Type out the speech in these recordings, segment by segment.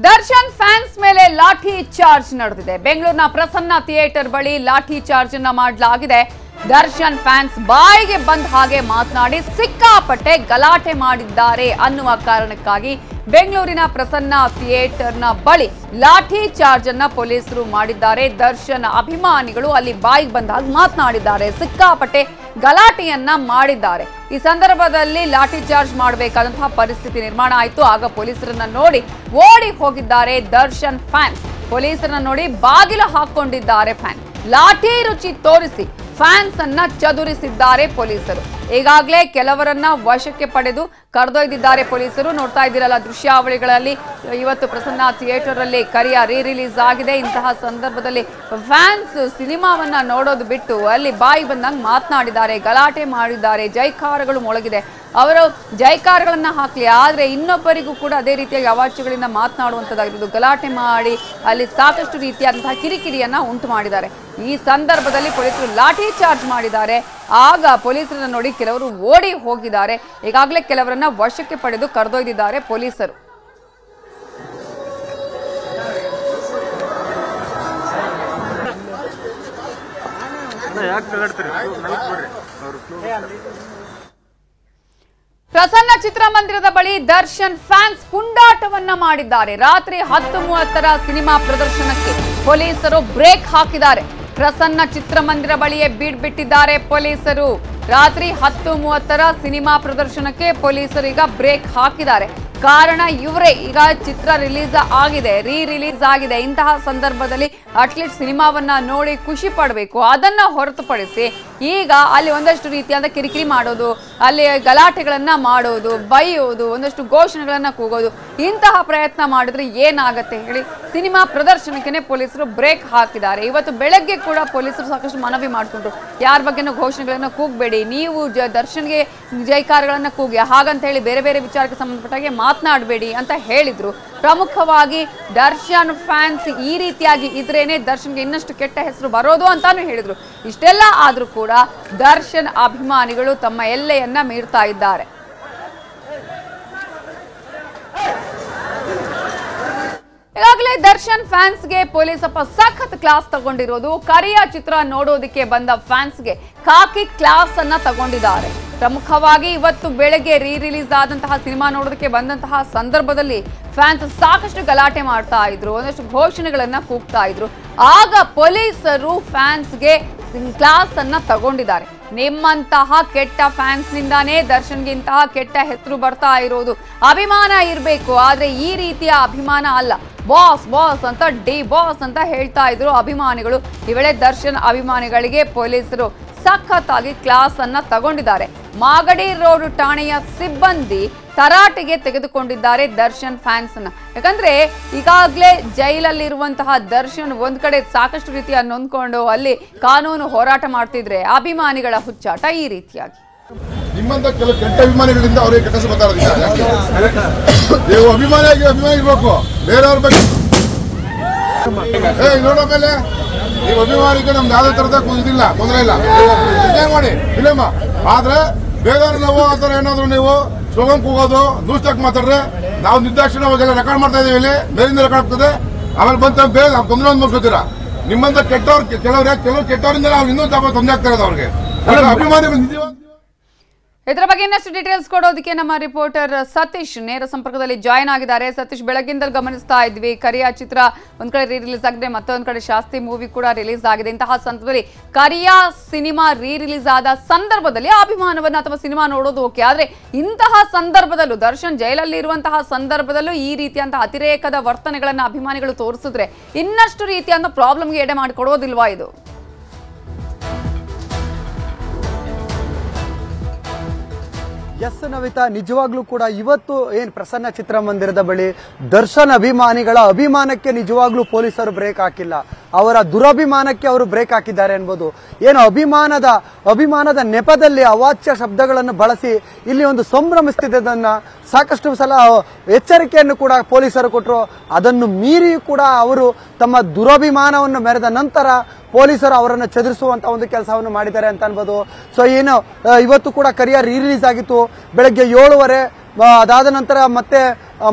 Darshan fans ಮೇಲೆ ಲಾಠಿ charge ನಡೆದಿದೆ. ಬೆಂಗಳೂರಿನ ಪ್ರಸನ್ನ ಥಿಯೇಟರ್ ಬಳಿ ಲಾಠಿ ಚಾರ್ಜ್ ಅನ್ನ ಮಾಡಲಾಗಿದೆ. ದರ್ಶನ್ ಫ್ಯಾನ್ಸ್ ಬಾಯಿಗೆ ಬಂದ ಹಾಗೆ ಮಾತನಾಡಿ ಸಿಕ್ಕಾಪಟ್ಟೆ ಗಲಾಟೆ ಮಾಡಿದ್ದಾರೆ ಅನ್ನುವ ಕಾರಣಕ್ಕಾಗಿ ಬೆಂಗಳೂರಿನ ಪ್ರಸನ್ನ ಥಿಯೇಟರ್ನ ಬಳಿ ಲಾಠಿ ಚಾರ್ಜ್ ಅನ್ನ ಪೊಲೀಸರು ಮಾಡಿದ್ದಾರೆ. ದರ್ಶನ್ ಅಭಿಮಾನಿಗಳು ಅಲ್ಲಿ ಬಾಯಿಗೆ ಬಂದ ಹಾಗೆ ಮಾತನಾಡಿದ್ದಾರೆ, ಸಿಕ್ಕಾಪಟ್ಟೆ ಗಲಾಟೆಯನ್ನ ಮಾಡಿದ್ದಾರೆ. ಈ ಸಂದರ್ಭದಲ್ಲಿ ಲಾಠಿ ಚಾರ್ಜ್ ಮಾಡಬೇಕಾದಂತಹ ಪರಿಸ್ಥಿತಿ ನಿರ್ಮಾಣ ಆಯಿತು. ಆಗ ಪೊಲೀಸರನ್ನ ನೋಡಿ ಓಡಿ ಹೋಗಿದ್ದಾರೆ ದರ್ಶನ್ ಫ್ಯಾನ್ಸ್. ಪೊಲೀಸರನ್ನ ನೋಡಿ ಬಾಗಿಲು ಹಾಕೊಂಡಿದ್ದಾರೆ ಫ್ಯಾನ್. ಲಾಠಿ ರುಚಿ ತೋರಿಸಿ ಫ್ಯಾನ್ಸ್ ಅನ್ನ ಚದುರಿಸಿದ್ದಾರೆ ಪೊಲೀಸರು. ಈಗಾಗಲೇ ಕೆಲವರನ್ನ ವಶಕ್ಕೆ ಪಡೆದು ಕರೆದೊಯ್ದಿದ್ದಾರೆ ಪೊಲೀಸರು. ನೋಡ್ತಾ ಇದ್ದೀರಲ್ಲ ದೃಶ್ಯಾವಳಿಗಳಲ್ಲಿ, ಇವತ್ತು ಪ್ರಸನ್ನ ಥಿಯೇಟರ್ ಅಲ್ಲಿ ಕರಿಯ ರಿಲೀಸ್ ಆಗಿದೆ. ಇಂತಹ ಸಂದರ್ಭದಲ್ಲಿ ಫ್ಯಾನ್ಸ್ ಸಿನಿಮಾವನ್ನ ನೋಡೋದು ಬಿಟ್ಟು ಅಲ್ಲಿ ಬಾಯಿ ಬಂದಂಗೆ ಮಾತನಾಡಿದ್ದಾರೆ, ಗಲಾಟೆ ಮಾಡಿದ್ದಾರೆ, ಜೈಕಾರಗಳು ಮೊಳಗಿದೆ. ಅವರು ಜೈಕಾರಗಳನ್ನ ಹಾಕ್ಲಿ, ಆದ್ರೆ ಇನ್ನೊಬ್ಬರಿಗೂ ಕೂಡ ಅದೇ ರೀತಿಯಾಗಿ ಅವಾಚ್ಯಗಳಿಂದ ಮಾತನಾಡುವಂಥದ್ದಾಗಿರೋದು, ಗಲಾಟೆ ಮಾಡಿ ಅಲ್ಲಿ ಸಾಕಷ್ಟು ರೀತಿಯಾದಂತಹ ಕಿರಿಕಿರಿಯನ್ನ ಉಂಟು ಮಾಡಿದ್ದಾರೆ. ಈ ಸಂದರ್ಭದಲ್ಲಿ ಪೊಲೀಸರು ಲಾಠಿ ಚಾರ್ಜ್ ಮಾಡಿದ್ದಾರೆ. ಆಗ ಪೊಲೀಸರನ್ನ ನೋಡಿ ಕೆಲವರು ಓಡಿ ಹೋಗಿದ್ದಾರೆ. ಈಗಾಗಲೇ ಕೆಲವರನ್ನ ವಶಕ್ಕೆ ಪಡೆದು ಕರೆದೊಯ್ದಿದ್ದಾರೆ ಪೊಲೀಸರು. ಪ್ರಸನ್ನ ಚಿತ್ರಮಂದಿರದ ಬಳಿ ದರ್ಶನ್ ಫ್ಯಾನ್ಸ್ ಪುಂಡಾಟವನ್ನ ಮಾಡಿದ್ದಾರೆ. ರಾತ್ರಿ 10:30 ಸಿನಿಮಾ ಪ್ರದರ್ಶನಕ್ಕೆ ಪೊಲೀಸರು ಬ್ರೇಕ್ ಹಾಕಿದ್ದಾರೆ. ಪ್ರಸನ್ನ ಚಿತ್ರಮಂದಿರ ಬಳಿಯೇ ಬೀಡ್ ಬಿಟ್ಟಿದ್ದಾರೆ ಪೊಲೀಸರು. ರಾತ್ರಿ 10:30 ಸಿನಿಮಾ ಪ್ರದರ್ಶನಕ್ಕೆ ಪೊಲೀಸರು ಈಗ ಬ್ರೇಕ್ ಹಾಕಿದ್ದಾರೆ. ಕಾರಣ ಇವರೇ, ಈಗ ಚಿತ್ರ ರಿಲೀಸ್ ಆಗಿದೆ, ರಿಲೀಸ್ ಆಗಿದೆ. ಇಂತಹ ಸಂದರ್ಭದಲ್ಲಿ ಅಟ್ಲೀಸ್ಟ್ ಸಿನಿಮಾವನ್ನ ನೋಡಿ ಖುಷಿ ಪಡಬೇಕು. ಅದನ್ನ ಹೊರತುಪಡಿಸಿ ಈಗ ಅಲ್ಲಿ ಒಂದಷ್ಟು ರೀತಿಯಾದ ಕಿರಿಕಿರಿ ಮಾಡೋದು, ಅಲ್ಲಿ ಗಲಾಟೆಗಳನ್ನ ಮಾಡೋದು, ಬೈಯೋದು, ಒಂದಷ್ಟು ಘೋಷಣೆಗಳನ್ನ ಕೂಗೋದು, ಇಂತಹ ಪ್ರಯತ್ನ ಮಾಡಿದ್ರೆ ಏನಾಗತ್ತೆ ಹೇಳಿ? ಸಿನಿಮಾ ಪ್ರದರ್ಶನಕ್ಕೆ ಪೊಲೀಸರು ಬ್ರೇಕ್ ಹಾಕಿದ್ದಾರೆ. ಇವತ್ತು ಬೆಳಗ್ಗೆ ಕೂಡ ಪೊಲೀಸರು ಸಾಕಷ್ಟು ಮನವಿ ಮಾಡಿಕೊಂಡ್ರು, ಯಾರ ಬಗ್ಗೆನೂ ಘೋಷಣೆಗಳನ್ನ ಕೂಗಬೇಡಿ, ನೀವು ದರ್ಶನ್ಗೆ ಜೈಕಾರಗಳನ್ನ ಕೂಗಿ, ಹಾಗಂತ ಹೇಳಿ ಬೇರೆ ಬೇರೆ ವಿಚಾರಕ್ಕೆ ಸಂಬಂಧಪಟ್ಟಾಗೆ ಮಾತನಾಡಬೇಡಿ ಅಂತ ಹೇಳಿದ್ರು. ಪ್ರಮುಖವಾಗಿ ದರ್ಶನ್ ಫ್ಯಾನ್ಸ್ ಈ ರೀತಿಯಾಗಿ ಇದ್ರೇನೆ ದರ್ಶನ್ಗೆ ಇನ್ನಷ್ಟು ಕೆಟ್ಟ ಹೆಸರು ಬರೋದು ಅಂತಾನು ಹೇಳಿದ್ರು. ಇಷ್ಟೆಲ್ಲ ಆದ್ರೂ ಕೂಡ ದರ್ಶನ್ ಅಭಿಮಾನಿಗಳು ತಮ್ಮ ಎಲ್ಲೆಯನ್ನ ಮೀರ್ತಾ ಇದ್ದಾರೆ. ಈಗಾಗಲೇ ದರ್ಶನ್ ಫ್ಯಾನ್ಸ್ಗೆ ಪೊಲೀಸಪ್ಪ ಸಖತ್ ಕ್ಲಾಸ್ ತಗೊಂಡಿರೋದು. ಕರಿಯ ಚಿತ್ರ ನೋಡೋದಕ್ಕೆ ಬಂದ ಫ್ಯಾನ್ಸ್ಗೆ ಖಾಕಿ ಕ್ಲಾಸ್ ಅನ್ನ ತಗೊಂಡಿದ್ದಾರೆ. ಪ್ರಮುಖವಾಗಿ ಇವತ್ತು ಬೆಳಗ್ಗೆ ರಿಲೀಸ್ ಆದಂತಹ ಸಿನಿಮಾ ನೋಡೋದಕ್ಕೆ ಬಂದಂತಹ ಸಂದರ್ಭದಲ್ಲಿ ಫ್ಯಾನ್ಸ್ ಸಾಕಷ್ಟು ಗಲಾಟೆ ಮಾಡ್ತಾ ಇದ್ರು, ಒಂದಷ್ಟು ಘೋಷಣೆಗಳನ್ನ ಕೂಗ್ತಾ ಇದ್ರು. ಆಗ ಪೊಲೀಸರು ಫ್ಯಾನ್ಸ್ಗೆ ಕ್ಲಾಸ್ ಅನ್ನ ತಗೊಂಡಿದ್ದಾರೆ. ನಿಮ್ಮಂತಹ ಕೆಟ್ಟ ಫ್ಯಾನ್ಸ್ ನಿಂದಾನೇ ದರ್ಶನ್ಗೆ ಇಂತಹ ಕೆಟ್ಟ ಹೆಸರು ಬರ್ತಾ ಇರೋದು. ಅಭಿಮಾನ ಇರಬೇಕು, ಆದ್ರೆ ಈ ರೀತಿಯ ಅಭಿಮಾನ ಅಲ್ಲ. ಬಾಸ್ ಬಾಸ್ ಅಂತ ಡಿ ಬಾಸ್ ಅಂತ ಹೇಳ್ತಾ ಇದ್ರು ಅಭಿಮಾನಿಗಳು. ಈ ವೇಳೆ ದರ್ಶನ್ ಅಭಿಮಾನಿಗಳಿಗೆ ಪೊಲೀಸರು ಸಖತ್ತಾಗಿ ಕ್ಲಾಸ್ ಅನ್ನ ತಗೊಂಡಿದ್ದಾರೆ. ಮಾಗಡಿ ರೋಡ್ ಠಾಣೆಯ ಸಿಬ್ಬಂದಿ ತರಾಟೆಗೆ ತೆಗೆದುಕೊಂಡಿದ್ದಾರೆ ದರ್ಶನ್ ಫ್ಯಾನ್ಸ್ ಅನ್ನ. ಯಾಕಂದ್ರೆ ಈಗಾಗಲೇ ಜೈಲಲ್ಲಿರುವಂತಹ ದರ್ಶನ್ ಒಂದ್ ಕಡೆ ಸಾಕಷ್ಟು ರೀತಿಯ ನೊಂದ್ಕೊಂಡು ಅಲ್ಲಿ ಕಾನೂನು ಹೋರಾಟ ಮಾಡ್ತಿದ್ರೆ ಅಭಿಮಾನಿಗಳ ಹುಚ್ಚಾಟ ಈ ರೀತಿಯಾಗಿ. ನಿಮ್ಮಂತ ಕೆಲವು ಕೆಟ್ಟ ಅಭಿಮಾನಿಗಳಿಂದ ಅವರಿಗೆ ಕೆಟ್ಟ ಮಾತಾಡೋದಿಲ್ಲ. ನೀವು ಅಭಿಮಾನಿಯಾಗಿ ಇರ್ಬೇಕು, ಬೇರೆಯವ್ರ ಬಗ್ಗೆ ನೋಡೋ ಮೇಲೆ ನೀವು ಅಭಿಮಾನಿಗೆ ನಮ್ದು ಯಾವುದೇ ತರದ ಇದಿಲ್ಲ, ತೊಂದರೆ ಇಲ್ಲ, ಎಂಜಾಯ್ ಮಾಡಿ ಫಿಲಮ್. ಆದ್ರೆ ಬೇರೆಯವ್ರು ನಾವು ಆ ಥರ ಏನಾದ್ರು ನೀವು ಸ್ಲೋಗನ್ ಕೂಗೋದು, ದೂಷ್ಟಾಗಿ ಮಾತಾಡ್ರೆ ನಾವು ನಿರ್ದಾಕ್ಷಿಣ್ಯ ಅವಾಗೆಲ್ಲ ರೆಕಾರ್ಡ್ ಮಾಡ್ತಾ ಇದೀವಿ, ಇಲ್ಲಿ ಮೇಲಿಂದ ರೆಕಾರ್ಡ್ ಆಗ್ತದೆ. ಆಮೇಲೆ ಬಂತ ಬೇರೆ ನಾವು ತೊಂದರೆ ಒಂದು ಮಾಡ್ಕೋತೀರಾ. ನಿಮ್ಮಂತ ಕೆಟ್ಟವ್ರು ಕೆಲವು ಕೆಟ್ಟವರಿಂದ ನಾವು ಇನ್ನೂ ತೊಂದರೆ ಆಗ್ತಾ ಇರೋದು ಅವ್ರಿಗೆ. ಅಭಿಮಾನಿಗಳು ನಿಜವಾಗಿ ಇದರ ಬಗ್ಗೆ ಇನ್ನಷ್ಟು ಡೀಟೇಲ್ಸ್ ಕೊಡೋದಕ್ಕೆ ನಮ್ಮ ರಿಪೋರ್ಟರ್ ಸತೀಶ್ ನೇರ ಸಂಪರ್ಕದಲ್ಲಿ ಜಾಯ್ನ್ ಆಗಿದ್ದಾರೆ. ಸತೀಶ್, ಬೆಳಗ್ಗಿಂದಲೂ ಗಮನಿಸ್ತಾ ಇದ್ವಿ, ಕರಿಯ ಚಿತ್ರ ಒಂದ್ ಕಡೆ ರಿಲೀಸ್ ಆಗಿದೆ, ಮತ್ತೊಂದ್ ಕಡೆ ಶಾಸ್ತಿ ಮೂವಿ ಕೂಡ ರಿಲೀಸ್ ಆಗಿದೆ. ಇಂತಹ ಸಂದರ್ಭದಲ್ಲಿ ಕರಿಯ ಸಿನಿಮಾ ರಿಲೀಸ್ ಆದ ಸಂದರ್ಭದಲ್ಲಿ ಅಭಿಮಾನವನ್ನ ಅಥವಾ ಸಿನಿಮಾ ನೋಡೋದು ಓಕೆ, ಆದ್ರೆ ಇಂತಹ ಸಂದರ್ಭದಲ್ಲೂ ದರ್ಶನ್ ಜೈಲಲ್ಲಿ ಇರುವಂತಹ ಸಂದರ್ಭದಲ್ಲೂ ಈ ರೀತಿಯಂತಹ ಅತಿರೇಕದ ವರ್ತನೆಗಳನ್ನ ಅಭಿಮಾನಿಗಳು ತೋರಿಸಿದ್ರೆ ಇನ್ನಷ್ಟು ರೀತಿಯಾದ ಪ್ರಾಬ್ಲಮ್ಗೆ ಎಡೆ ಮಾಡಿಕೊಡೋದಿಲ್ವಾ ಇದು? ಎಸ್ ನವಿತಾ, ನಿಜವಾಗ್ಲೂ ಕೂಡ ಇವತ್ತು ಏನ್ ಪ್ರಸನ್ನ ಚಿತ್ರಮಂದಿರದ ಬಳಿ ದರ್ಶನ್ ಅಭಿಮಾನಿಗಳ ಅಭಿಮಾನಕ್ಕೆ ನಿಜವಾಗ್ಲೂ ಪೊಲೀಸರು ಬ್ರೇಕ್ ಹಾಕಿಲ್ಲ, ಅವರ ದುರಭಿಮಾನಕ್ಕೆ ಅವರು ಬ್ರೇಕ್ ಹಾಕಿದ್ದಾರೆ ಅನ್ಬೋದು. ಏನು ಅಭಿಮಾನದ ನೆಪದಲ್ಲಿ ಅವಾಚ್ಯ ಶಬ್ದಗಳನ್ನು ಬಳಸಿ ಇಲ್ಲಿ ಒಂದು ಸಂಭ್ರಮಿಸುತ್ತಿದ್ದದನ್ನ ಸಾಕಷ್ಟು ಸಲ ಎಚ್ಚರಿಕೆಯನ್ನು ಕೂಡ ಪೊಲೀಸರು ಕೊಟ್ಟರು. ಅದನ್ನು ಮೀರಿಯೂ ಕೂಡ ಅವರು ತಮ್ಮ ದುರಭಿಮಾನವನ್ನು ಮೆರೆದ ನಂತರ ಪೊಲೀಸರು ಅವರನ್ನು ಚದುರಿಸುವಂತ ಒಂದು ಕೆಲಸವನ್ನು ಮಾಡಿದ್ದಾರೆ ಅಂತ ಅನ್ಬೋದು. ಸೊ ಏನು ಇವತ್ತು ಕೂಡ ಕರಿಯ ರಿಲೀಸ್ ಆಗಿತ್ತು ಬೆಳಗ್ಗೆ 7:30, ಅದಾದ ನಂತರ ಮತ್ತೆ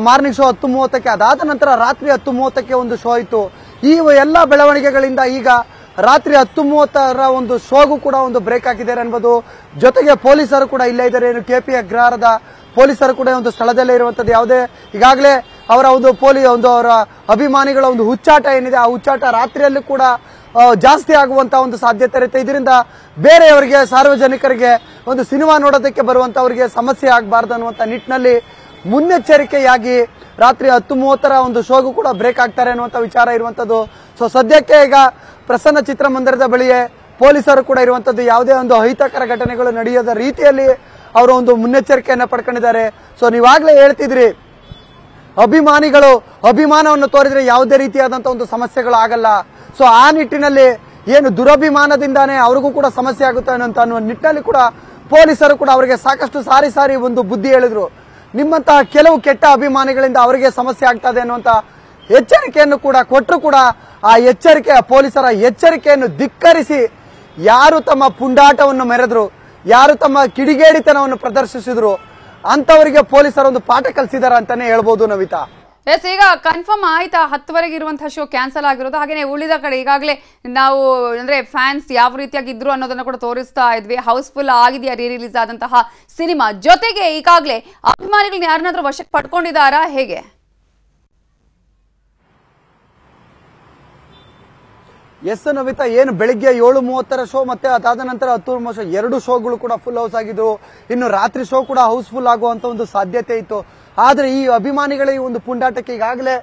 ಮಾರ್ನಿಂಗ್ ಶೋ 10:30ಕ್ಕೆ, ಅದಾದ ನಂತರ ರಾತ್ರಿ 10:30ಕ್ಕೆ ಒಂದು ಶೋ ಇತ್ತು. ಈ ಎಲ್ಲ ಬೆಳವಣಿಗೆಗಳಿಂದ ಈಗ ರಾತ್ರಿ 10:30ರ ಒಂದು ಶೋಗೂ ಕೂಡ ಒಂದು ಬ್ರೇಕ್ ಹಾಕಿದ್ದಾರೆ ಅನ್ಬೋದು. ಜೊತೆಗೆ ಪೊಲೀಸರು ಕೂಡ ಇಲ್ಲೇ ಇದ್ದಾರೆ. ಏನು ಕೆಪಿ ಅಗ್ರಹಾರದ ಪೊಲೀಸರು ಕೂಡ ಒಂದು ಸ್ಥಳದಲ್ಲೇ ಇರುವಂತದ್ದು. ಯಾವುದೇ ಈಗಾಗಲೇ ಅವರ ಒಂದು ಅವರ ಅಭಿಮಾನಿಗಳ ಒಂದು ಹುಚ್ಚಾಟ ಏನಿದೆ, ಆ ಹುಚ್ಚಾಟ ರಾತ್ರಿಯಲ್ಲೂ ಕೂಡ ಜಾಸ್ತಿ ಆಗುವಂತಹ ಒಂದು ಸಾಧ್ಯತೆ ಇರುತ್ತೆ. ಇದರಿಂದ ಬೇರೆಯವರಿಗೆ, ಸಾರ್ವಜನಿಕರಿಗೆ ಒಂದು ಸಿನಿಮಾ ನೋಡೋದಕ್ಕೆ ಬರುವಂತವರಿಗೆ ಸಮಸ್ಯೆ ಆಗಬಾರ್ದು ಅನ್ನುವಂತ ನಿಟ್ಟಿನಲ್ಲಿ ಮುನ್ನೆಚ್ಚರಿಕೆಯಾಗಿ ರಾತ್ರಿ 10:30ರ ಒಂದು ಶೋಗೂ ಕೂಡ ಬ್ರೇಕ್ ಆಗ್ತಾರೆ ಅನ್ನುವಂತ ವಿಚಾರ ಇರುವಂತದ್ದು. ಸೊ ಸದ್ಯಕ್ಕೆ ಈಗ ಪ್ರಸನ್ನ ಚಿತ್ರಮಂದಿರದ ಬಳಿಯೇ ಪೊಲೀಸರು ಕೂಡ ಇರುವಂತದ್ದು. ಯಾವುದೇ ಒಂದು ಅಹಿತಕರ ಘಟನೆಗಳು ನಡೆಯದ ರೀತಿಯಲ್ಲಿ ಅವರು ಒಂದು ಮುನ್ನೆಚ್ಚರಿಕೆಯನ್ನ ಪಡ್ಕೊಂಡಿದ್ದಾರೆ. ಸೊ ನೀವಾಗ್ಲೇ ಹೇಳ್ತಿದ್ರಿ, ಅಭಿಮಾನಿಗಳು ಅಭಿಮಾನವನ್ನು ತೋರಿದ್ರೆ ಯಾವುದೇ ರೀತಿಯಾದಂತಹ ಒಂದು ಸಮಸ್ಯೆಗಳು ಆಗಲ್ಲ. ಸೊ ಆ ನಿಟ್ಟಿನಲ್ಲಿ ಏನು ದುರಭಿಮಾನದಿಂದಾನೇ ಅವ್ರಿಗೂ ಕೂಡ ಸಮಸ್ಯೆ ಆಗುತ್ತೆ ಅನ್ನೋ ನಿಟ್ಟಿನಲ್ಲಿ ಕೂಡ ಪೊಲೀಸರು ಕೂಡ ಅವರಿಗೆ ಸಾಕಷ್ಟು ಸಾರಿ ಒಂದು ಬುದ್ಧಿ ಹೇಳಿದ್ರು. ನಿಮ್ಮಂತಹ ಕೆಲವು ಕೆಟ್ಟ ಅಭಿಮಾನಿಗಳಿಂದ ಅವರಿಗೆ ಸಮಸ್ಯೆ ಆಗ್ತದೆ ಅನ್ನುವಂತ ಎಚ್ಚರಿಕೆಯನ್ನು ಕೂಡ ಕೊಟ್ಟರು ಕೂಡ ಆ ಪೊಲೀಸರ ಎಚ್ಚರಿಕೆಯನ್ನು ಧಿಕ್ಕರಿಸಿ ಯಾರು ತಮ್ಮ ಪುಂಡಾಟವನ್ನು ಮೆರೆದ್ರು, ಯಾರು ತಮ್ಮ ಕಿಡಿಗೇಡಿತನವನ್ನು ಪ್ರದರ್ಶಿಸಿದ್ರು ಅಂತವರಿಗೆ ಪೊಲೀಸರು ಒಂದು ಪಾಠ ಕಲಿಸಿದಾರ ಅಂತಾನೆ ಹೇಳ್ಬೋದು ನವಿತಾ. ಎಸ್, ಈಗ ಕನ್ಫರ್ಮ್ ಆಯ್ತಾ 10ವರೆಗೆ ಇರುವಂತಹ ಶೋ ಕ್ಯಾನ್ಸಲ್ ಆಗಿರೋದು? ಹಾಗೇನೆ ಉಳಿದ ಕಡೆ ಈಗಾಗಲೇ ನಾವು ಅಂದ್ರೆ ಫ್ಯಾನ್ಸ್ ಯಾವ ರೀತಿಯಾಗಿ ಇದ್ರು ಅನ್ನೋದನ್ನ ಕೂಡ ತೋರಿಸ್ತಾ ಇದ್ವಿ. ಹೌಸ್ಫುಲ್ ಆಗಿದೆಯಾ ರೀ ರಿಲೀಸ್ ಆದಂತಹ ಸಿನಿಮಾ? ಜೊತೆಗೆ ಈಗಾಗಲೇ ಅಭಿಮಾನಿಗಳನ್ನ ಯಾರನ್ನಾದ್ರೂ ವಶಕ್ಕೆ ಪಡ್ಕೊಂಡಿದ್ದಾರಾ, ಹೇಗೆ? ಎಸ್ ನವಿತಾ, ಏನು ಬೆಳಿಗ್ಗೆ 7:30ರ ಶೋ ಮತ್ತೆ ಅದಾದ ನಂತರ 10 ಶೋ, 2 ಶೋಗಳು ಕೂಡ ಫುಲ್ ಹೌಸ್ ಆಗಿದ್ರು. ಇನ್ನು ರಾತ್ರಿ ಶೋ ಕೂಡ ಹೌಸ್ಫುಲ್ ಆಗುವಂತ ಒಂದು ಸಾಧ್ಯತೆ ಇತ್ತು. ಆದ್ರೆ ಈ ಅಭಿಮಾನಿಗಳ ಈ ಒಂದು ಪುಂಡಾಟಕ್ಕೆ ಈಗಾಗಲೇ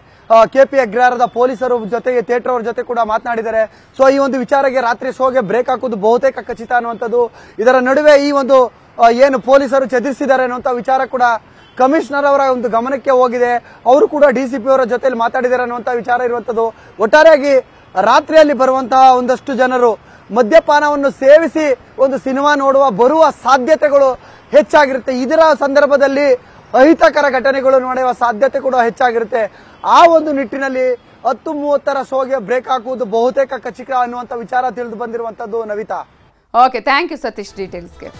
ಕೆಪಿ ಅಗ್ರಹಾರದ ಪೊಲೀಸರು ಜೊತೆಗೆ ಥಿಯೇಟರ್ ಅವ್ರ ಜೊತೆ ಕೂಡ ಮಾತನಾಡಿದ್ದಾರೆ. ಸೊ ಈ ಒಂದು ವಿಚಾರಕ್ಕೆ ರಾತ್ರಿ ಶೋಗೆ ಬ್ರೇಕ್ ಹಾಕೋದು ಬಹುತೇಕ ಖಚಿತ ಅನ್ನುವಂಥದ್ದು. ಇದರ ನಡುವೆ ಈ ಒಂದು ಏನು ಪೊಲೀಸರು ಚದುರಿಸಿದ್ದಾರೆ ಅನ್ನುವಂಥ ವಿಚಾರ ಕೂಡ ಕಮಿಷನರ್ ಅವರ ಒಂದು ಗಮನಕ್ಕೆ ಹೋಗಿದೆ. ಅವರು ಕೂಡ ಡಿಸಿಪಿ ಅವರ ಜೊತೆಲಿ ಮಾತಾಡಿದ್ದಾರೆ ಅನ್ನುವಂಥ ವಿಚಾರ ಇರುವಂತದ್ದು. ಒಟ್ಟಾರೆಯಾಗಿ ರಾತ್ರಿಯಲ್ಲಿ ಬರುವಂತಹ ಒಂದಷ್ಟು ಜನರು ಮದ್ಯಪಾನವನ್ನು ಸೇವಿಸಿ ಒಂದು ಸಿನಿಮಾ ಬರುವ ಸಾಧ್ಯತೆಗಳು ಹೆಚ್ಚಾಗಿರುತ್ತೆ. ಇದರ ಸಂದರ್ಭದಲ್ಲಿ ಅಹಿತಕರ ಘಟನೆಗಳು ನಡೆಯುವ ಸಾಧ್ಯತೆ ಕೂಡ ಹೆಚ್ಚಾಗಿರುತ್ತೆ. ಆ ಒಂದು ನಿಟ್ಟಿನಲ್ಲಿ 10:30ರ ಶೋಗೆ ಬ್ರೇಕ್ ಹಾಕುವುದು ಬಹುತೇಕ ಖಚಿತ ಅನ್ನುವಂತ ವಿಚಾರ ತಿಳಿದು ಬಂದಿರುವಂತದ್ದು Navita. Okay, thank you Satish ಡೀಟೇಲ್ಸ್ಗೆ.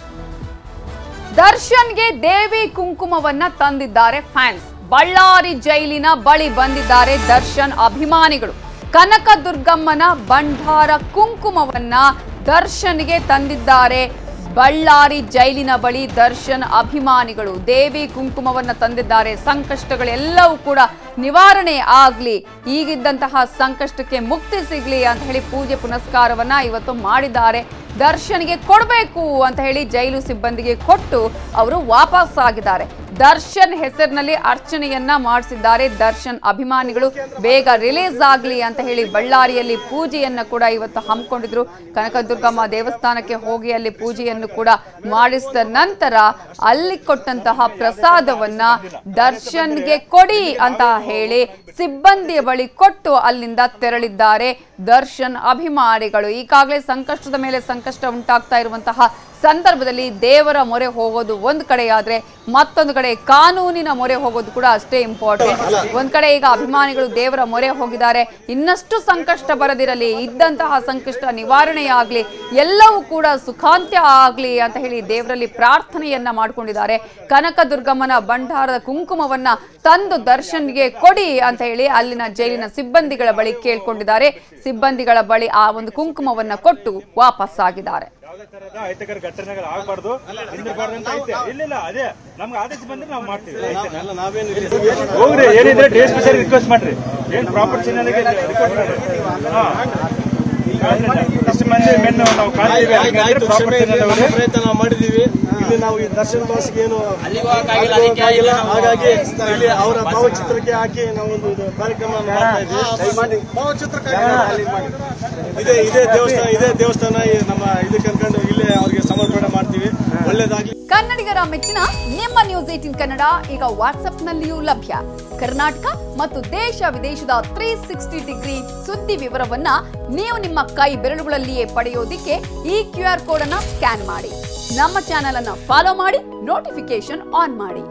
ದರ್ಶನ್ಗೆ ದೇವಿ ಕುಂಕುಮವನ್ನ ತಂದಿದ್ದಾರೆ ಫ್ಯಾನ್ಸ್. ಬಳ್ಳಾರಿ ಜೈಲಿನ ಬಳಿ ಬಂದಿದ್ದಾರೆ ದರ್ಶನ್ ಅಭಿಮಾನಿಗಳು. ಕನಕದುರ್ಗಮ್ಮನ ಬಂಡಾರ ಕುಂಕುಮವನ್ನ ದರ್ಶನ್ಗೆ ತಂದಿದ್ದಾರೆ. ಬಳ್ಳಾರಿ ಜೈಲಿನ ಬಳಿ ದರ್ಶನ್ ಅಭಿಮಾನಿಗಳು ದೇವಿ ಕುಂಕುಮವನ್ನ ತಂದಿದ್ದಾರೆ. ಸಂಕಷ್ಟಗಳೆಲ್ಲವೂ ಕೂಡ ನಿವಾರಣೆ ಆಗ್ಲಿ, ಈಗಿದ್ದಂತಹ ಸಂಕಷ್ಟಕ್ಕೆ ಮುಕ್ತಿ ಸಿಗ್ಲಿ ಅಂತ ಹೇಳಿ ಪೂಜೆ ಪುನಸ್ಕಾರವನ್ನ ಇವತ್ತು ಮಾಡಿದ್ದಾರೆ. ದರ್ಶನ್ಗೆ ಕೊಡಬೇಕು ಅಂತ ಹೇಳಿ ಜೈಲು ಸಿಬ್ಬಂದಿಗೆ ಕೊಟ್ಟು ಅವರು ವಾಪಸ್ ಆಗಿದ್ದಾರೆ. ದರ್ಶನ್ ಹೆಸರಿನಲ್ಲಿ ಅರ್ಚನೆಯನ್ನ ಮಾಡಿಸಿದ್ದಾರೆ ದರ್ಶನ್ ಅಭಿಮಾನಿಗಳು. ಬೇಗ ರಿಲೀಸ್ ಆಗ್ಲಿ ಅಂತ ಹೇಳಿ ಬಳ್ಳಾರಿಯಲ್ಲಿ ಪೂಜೆಯನ್ನ ಕೂಡ ಇವತ್ತು ಹಮ್ಮಿಕೊಂಡಿದ್ರು. ಕನಕದುರ್ಗಮ್ಮ ದೇವಸ್ಥಾನಕ್ಕೆ ಹೋಗಿ ಅಲ್ಲಿ ಪೂಜೆಯನ್ನು ಕೂಡ ಮಾಡಿಸಿದ ನಂತರ ಅಲ್ಲಿ ಕೊಟ್ಟಂತಹ ಪ್ರಸಾದವನ್ನ ದರ್ಶನ್ಗೆ ಕೊಡಿ ಅಂತ ಹೇಳಿ ಸಿಬ್ಬಂದಿಯ ಬಳಿ ಕೊಟ್ಟು ಅಲ್ಲಿಂದ ತೆರಳಿದ್ದಾರೆ ದರ್ಶನ್ ಅಭಿಮಾನಿಗಳು. ಈಗಾಗಲೇ ಸಂಕಷ್ಟದ ಮೇಲೆ ಸಂಕಷ್ಟ ಉಂಟಾಗ್ತಾ ಇರುವಂತಹ ಸಂದರ್ಭದಲ್ಲಿ ದೇವರ ಮೊರೆ ಹೋಗೋದು ಒಂದು ಕಡೆ ಆದ್ರೆ ಮತ್ತೊಂದು ಕಡೆ ಕಾನೂನಿನ ಮೊರೆ ಹೋಗೋದು ಕೂಡ ಅಷ್ಟೇ ಇಂಪಾರ್ಟೆಂಟ್. ಒಂದ್ ಕಡೆ ಈಗ ಅಭಿಮಾನಿಗಳು ದೇವರ ಮೊರೆ ಹೋಗಿದ್ದಾರೆ, ಇನ್ನಷ್ಟು ಸಂಕಷ್ಟ ಬರದಿರಲಿ, ಇದ್ದಂತಹ ಸಂಕಷ್ಟ ನಿವಾರಣೆಯಾಗ್ಲಿ, ಎಲ್ಲವೂ ಕೂಡ ಸುಖಾಂತ್ಯ ಆಗ್ಲಿ ಅಂತ ಹೇಳಿ ದೇವರಲ್ಲಿ ಪ್ರಾರ್ಥನೆಯನ್ನ ಮಾಡ್ಕೊಂಡಿದ್ದಾರೆ. ಕನಕದುರ್ಗಮ್ಮನ ಭಂಡಾರದ ಕುಂಕುಮವನ್ನ ತಂದು ದರ್ಶನ್ಗೆ ಕೊಡಿ ಅಂತ ಹೇಳಿ ಅಲ್ಲಿನ ಜೈಲಿನ ಸಿಬ್ಬಂದಿಗಳ ಬಳಿ ಕೇಳ್ಕೊಂಡಿದ್ದಾರೆ. ಸಿಬ್ಬಂದಿಗಳ ಬಳಿ ಆ ಒಂದು ಕುಂಕುಮವನ್ನ ಕೊಟ್ಟು ವಾಪಸ್ ಆಗಿದ್ದಾರೆ. ಅಹಿತಕರ ಘಟನೆಗಳು ಆಗಬಾರ್ದು, ಇಲ್ಲ ಅದೇ ನಮ್ಗೆ ಆದೇಶ ಬಂದ್ರೆ ನಾವು ಮಾಡ್ತೀವಿ. ಹೋಗ್ರಿ, ಏನಿದ್ರೆ ಡಿಎಸ್ಪಿ ಸರ್ ರಿಕ್ವೆಸ್ಟ್ ಮಾಡ್ರಿ, ಏನ್ ಪ್ರಾಪರ್ ಚಾನಲ್ಗೆ ರಿಕ್ವೆಸ್ಟ್ ಮಾಡ್ರಿ. ಇಷ್ಟು ಮಂದಿ ಮೆನ್ನು ನಾವು ಪ್ರಯತ್ನ ನಾವು ಮಾಡಿದೀವಿ. ಇಲ್ಲಿ ನಾವು ಈ ದರ್ಶನ್ ಬಾಸ್ಗೆ ಏನು ಆಗಿಲ್ಲ, ಹಾಗಾಗಿ ಇಲ್ಲಿ ಅವರ ಭಾವಚಿತ್ರಕ್ಕೆ ಹಾಕಿ ನಾವು ಒಂದು ಕಾರ್ಯಕ್ರಮ ಮಾಡ್ತಾ ಇದ್ದೀವಿ. ಇದೇ ದೇವಸ್ಥಾನ ನಮ್ಮ ಇದಕ್ಕೆ ಅನ್ಕೊಂಡು ಇಲ್ಲೇ ಅವ್ರಿಗೆ ಸಮರ್ಪಣೆ ಮಾಡ್ತೀವಿ. ಒಳ್ಳೇದಾಗ್ಲಿ. ಕನ್ನಡಿಗರ ಮೆಚ್ಚಿನ ನಿಮ್ಮ ನ್ಯೂಸ್ 18 ಕನ್ನಡ ಈಗ ವಾಟ್ಸ್ಆಪ್ನಲ್ಲಿಯೂ ಲಭ್ಯ. ಕರ್ನಾಟಕ ಮತ್ತು ದೇಶ ವಿದೇಶದ 360 ಡಿಗ್ರಿ ಸುದ್ದಿ ವಿವರವನ್ನ ನೀವು ನಿಮ್ಮ ಕೈ ಬೆರಳುಗಳಲ್ಲಿಯೇ ಪಡೆಯೋದಿಕ್ಕೆ ಈ QR ಕೋಡ್ ಅನ್ನ ಸ್ಕ್ಯಾನ್ ಮಾಡಿ. ನಮ್ಮ ಚಾನೆಲ್ ಅನ್ನ ಫಾಲೋ ಮಾಡಿ, ನೋಟಿಫಿಕೇಶನ್ ಆನ್ ಮಾಡಿ.